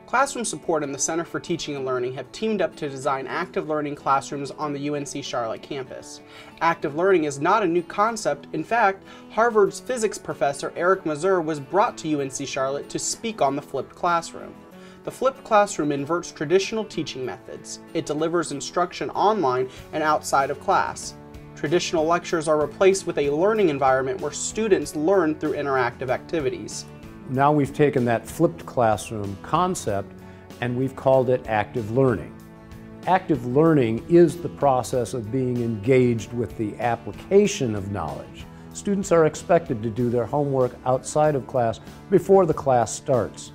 Classroom Support and the Center for Teaching and Learning have teamed up to design active learning classrooms on the UNC Charlotte campus. Active learning is not a new concept. In fact, Harvard's physics professor Eric Mazur was brought to UNC Charlotte to speak on the flipped classroom. The flipped classroom inverts traditional teaching methods. It delivers instruction online and outside of class. Traditional lectures are replaced with a learning environment where students learn through interactive activities. Now we've taken that flipped classroom concept and we've called it active learning. Active learning is the process of being engaged with the application of knowledge. Students are expected to do their homework outside of class before the class starts.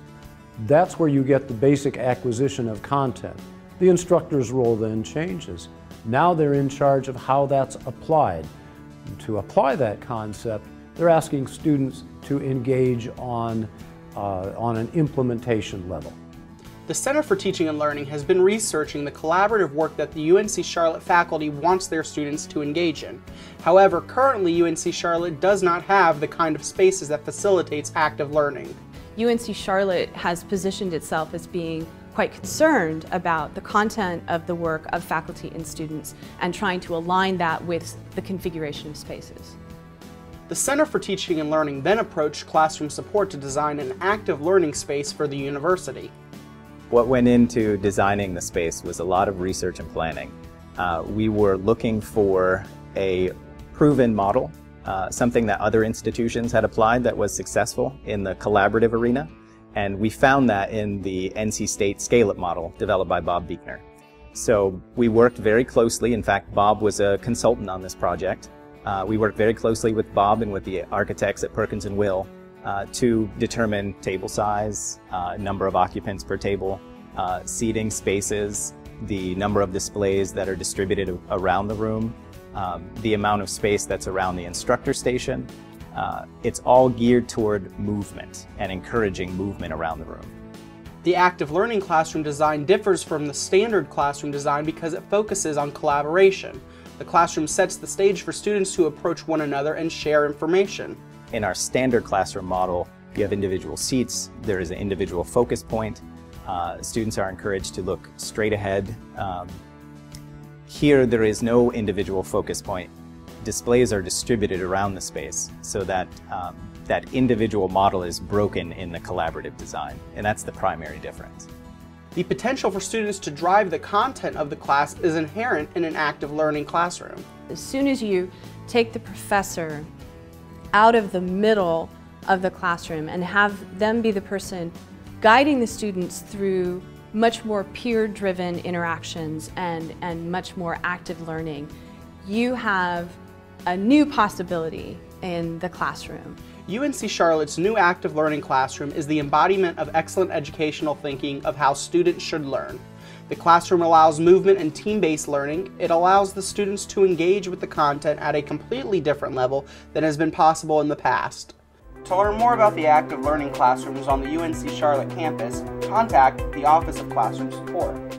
That's where you get the basic acquisition of content. The instructor's role then changes. Now they're in charge of how that's applied. And to apply that concept, they're asking students to engage on an implementation level. The Center for Teaching and Learning has been researching the collaborative work that the UNC Charlotte faculty wants their students to engage in. However, currently UNC Charlotte does not have the kind of spaces that facilitates active learning. UNC Charlotte has positioned itself as being quite concerned about the content of the work of faculty and students and trying to align that with the configuration of spaces. The Center for Teaching and Learning then approached Classroom Support to design an active learning space for the university. What went into designing the space was a lot of research and planning. We were looking for a proven model, something that other institutions had applied that was successful in the collaborative arena, and we found that in the NC State Scale-Up model developed by Bob Buechner. So we worked very closely. In fact, Bob was a consultant on this project. We worked very closely with Bob and with the architects at Perkins & Will to determine table size, number of occupants per table, seating spaces, the number of displays that are distributed around the room, the amount of space that's around the instructor station. It's all geared toward movement and encouraging movement around the room. The active learning classroom design differs from the standard classroom design because it focuses on collaboration. The classroom sets the stage for students to approach one another and share information. In our standard classroom model, you have individual seats, there is an individual focus point, students are encouraged to look straight ahead. Here there is no individual focus point. Displays are distributed around the space so that that individual model is broken in the collaborative design, and that's the primary difference. The potential for students to drive the content of the class is inherent in an active learning classroom. As soon as you take the professor out of the middle of the classroom and have them be the person guiding the students through much more peer-driven interactions and much more active learning, you have a new possibility in the classroom. UNC Charlotte's new active learning classroom is the embodiment of excellent educational thinking of how students should learn. The classroom allows movement and team-based learning. It allows the students to engage with the content at a completely different level than has been possible in the past. To learn more about the active learning classrooms on the UNC Charlotte campus, contact the Office of Classroom Support.